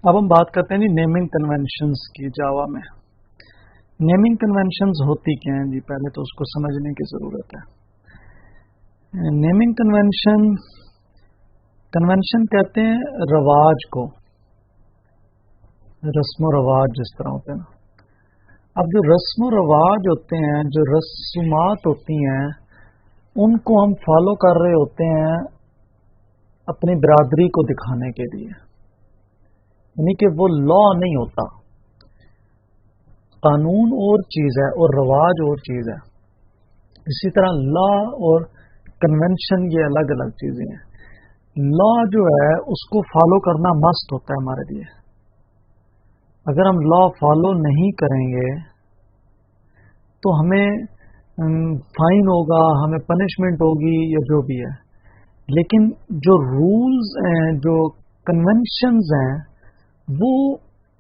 اب ہم بات کرتے ہیں جی نیمنگ کنونشنز کی جاوا میں. نیمنگ کنونشنز ہوتی کیا ہیں جی؟ پہلے تو اس کو سمجھنے کی ضرورت ہے. نیمنگ کنونشن کہتے ہیں رواج کو، رسم و رواج جس طرح ہوتے ہیں نا. اب جو رسم و رواج ہوتے ہیں، جو رسومات ہوتی ہیں، ان کو ہم فالو کر رہے ہوتے ہیں اپنی برادری کو دکھانے کے لیے، یعنی کہ وہ لا نہیں ہوتا. قانون اور چیز ہے اور رواج اور چیز ہے. اسی طرح لا اور کنونشن یہ الگ الگ چیزیں ہیں. لا جو ہے اس کو فالو کرنا مسٹ ہوتا ہے ہمارے لیے. اگر ہم لا فالو نہیں کریں گے تو ہمیں فائن ہوگا، ہمیں پنشمنٹ ہوگی یا جو بھی ہے. لیکن جو رولز ہیں، جو کنونشنز ہیں، وہ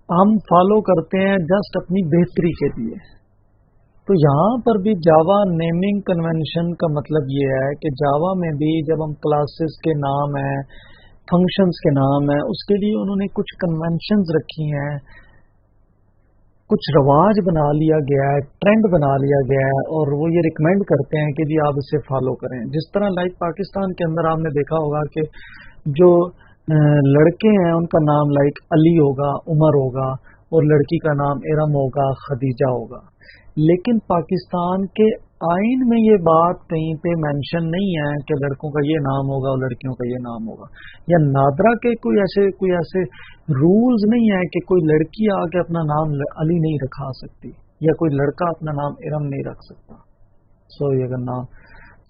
ہم فالو کرتے ہیں جسٹ اپنی بہتری کے لیے. تو یہاں پر بھی جاوا نیمنگ کنونشن کا مطلب یہ ہے کہ جاوا میں بھی جب ہم کلاسز کے نام ہیں، فنکشنز کے نام ہیں، اس کے لیے انہوں نے کچھ کنونشنز رکھی ہیں، کچھ رواج بنا لیا گیا ہے، ٹرینڈ بنا لیا گیا ہے، اور وہ یہ ریکمینڈ کرتے ہیں کہ جی آپ اسے فالو کریں. جس طرح لائک پاکستان کے اندر آپ نے دیکھا ہوگا کہ جو لڑکے ہیں ان کا نام لائک علی ہوگا، عمر ہوگا، اور لڑکی کا نام ارم ہوگا، خدیجہ ہوگا. لیکن پاکستان کے آئین میں یہ بات کہیں پہ مینشن نہیں ہے کہ لڑکوں کا یہ نام ہوگا اور لڑکیوں کا یہ نام ہوگا. یا نادرا کے کوئی ایسے رولز نہیں ہے کہ کوئی لڑکی آ کے اپنا نام علی نہیں رکھا سکتی یا کوئی لڑکا اپنا نام ارم نہیں رکھ سکتا. سوری اگر نام،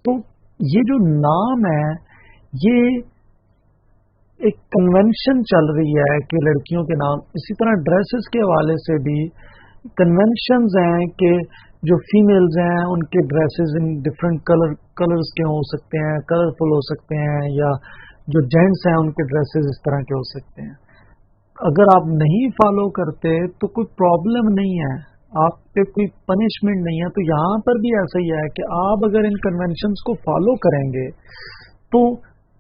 تو یہ جو نام ہے یہ ایک کنونشن چل رہی ہے کہ لڑکیوں کے نام. اسی طرح ڈریسز کے حوالے سے بھی کنونشنز ہیں کہ جو فیمیلز ہیں ان کے ڈریسز ان ڈفرینٹ کلرز کے ہو سکتے ہیں، کلرفل ہو سکتے ہیں، یا جو جینٹس ہیں ان کے ڈریسز اس طرح کے ہو سکتے ہیں. اگر آپ نہیں فالو کرتے تو کوئی پرابلم نہیں ہے، آپ پہ کوئی پنشمنٹ نہیں ہے. تو یہاں پر بھی ایسا ہی ہے کہ آپ اگر ان کنونشنز کو فالو کریں گے تو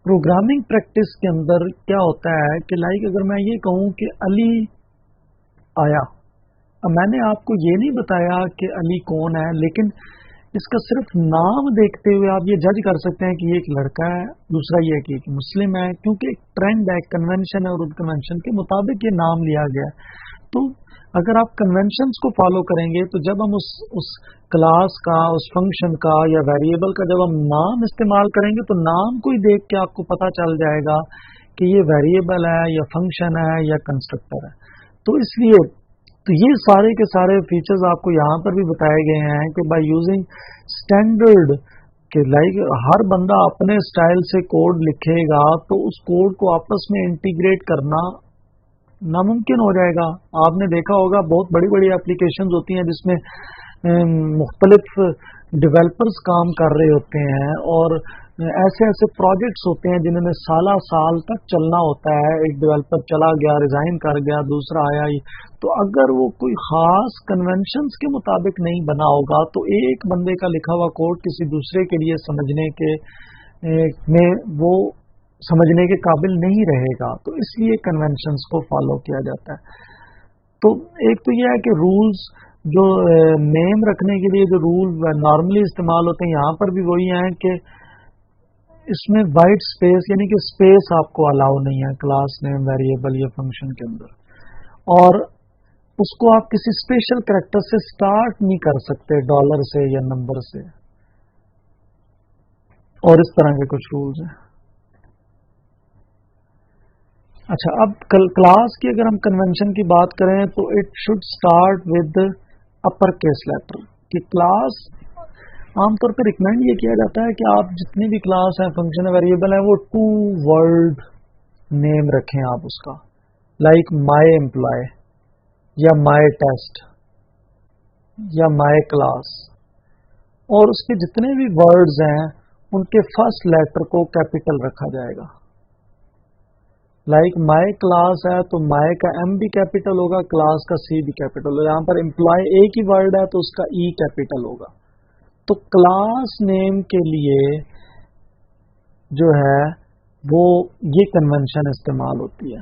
پروگرامنگ پریکٹس کے اندر کیا ہوتا ہے کہ لائک اگر میں یہ کہوں کہ علی آیا، اب میں نے آپ کو یہ نہیں بتایا کہ علی کون ہے، لیکن اس کا صرف نام دیکھتے ہوئے آپ یہ جج کر سکتے ہیں کہ یہ ایک لڑکا ہے، دوسرا یہ کہ ایک مسلم ہے، کیونکہ ایک ٹرینڈ ہے، کنونشن ہے، اور اس کنونشن کے مطابق یہ نام لیا گیا. تو اگر آپ کنونشنز کو فالو کریں گے تو جب ہم اس کلاس کا، اس فنکشن کا یا ویریبل کا جب ہم نام استعمال کریں گے تو نام کو ہی دیکھ کے آپ کو پتہ چل جائے گا کہ یہ ویریبل ہے یا فنکشن ہے یا کنسٹرکٹر ہے. تو اس لیے تو یہ سارے کے سارے فیچرز آپ کو یہاں پر بھی بتائے گئے ہیں کہ بائی یوزنگ اسٹینڈرڈ، کہ لائک ہر بندہ اپنے اسٹائل سے کوڈ لکھے گا تو اس کوڈ کو آپس میں انٹیگریٹ کرنا ناممکن ہو جائے گا. آپ نے دیکھا ہوگا بہت بڑی بڑی اپلیکیشنز ہوتی ہیں جس میں مختلف ڈیولپرز کام کر رہے ہوتے ہیں، اور ایسے پروجیکٹس ہوتے ہیں جنہوں نے سال تک چلنا ہوتا ہے. ایک ڈیولپر چلا گیا، ریزائن کر گیا، دوسرا آیا. تو اگر وہ کوئی خاص کنونشنز کے مطابق نہیں بنا ہوگا تو ایک بندے کا لکھا ہوا کوڈ کسی دوسرے کے لیے سمجھنے کے قابل نہیں رہے گا. تو اس لیے کنونشنز کو فالو کیا جاتا ہے. تو ایک تو یہ ہے کہ رولز، جو نیم رکھنے کے لیے جو رول نارملی استعمال ہوتے ہیں یہاں پر بھی وہی ہیں کہ اس میں وائٹ اسپیس، یعنی کہ اسپیس آپ کو الاؤ نہیں ہے کلاس نیم، ویریبل یا فنکشن کے اندر، اور اس کو آپ کسی اسپیشل کریکٹر سے سٹارٹ نہیں کر سکتے، ڈالر سے یا نمبر سے، اور اس طرح کے کچھ رولز ہیں. اچھا، اب کلاس کی اگر ہم کنونشن کی بات کریں تو it should start with upper case letter. کہ کلاس عام طور پہ ریکمینڈ یہ کیا جاتا ہے کہ آپ جتنی بھی کلاس ہیں، فنکشن ہے، ویریبل ہے، وہ 2 ورڈ نیم رکھیں آپ اس کا، لائک مائی امپلائی یا مائی ٹیسٹ یا مائی کلاس، اور اس کے جتنے بھی ورڈز ہیں ان کے فرسٹ لیٹر کو کیپیٹل رکھا جائے گا. لائک مائی کلاس ہے تو مائی کا ایم بھی کیپیٹل ہوگا، کلاس کا سی بھی کیپیٹل ہوگا. یہاں پر امپلائی ایک ہی ورڈ ہے تو اس کا ای کیپیٹل ہوگا. تو کلاس نیم کے لیے جو ہے وہ یہ کنونشن استعمال ہوتی ہے.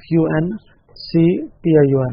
FUNCTION।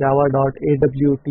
java.awt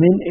min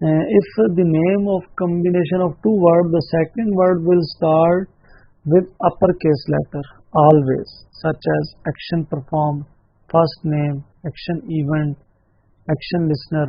If the name of combination of two words, the second word will start with uppercase letter always, such as action performed, first name, action event, action listener।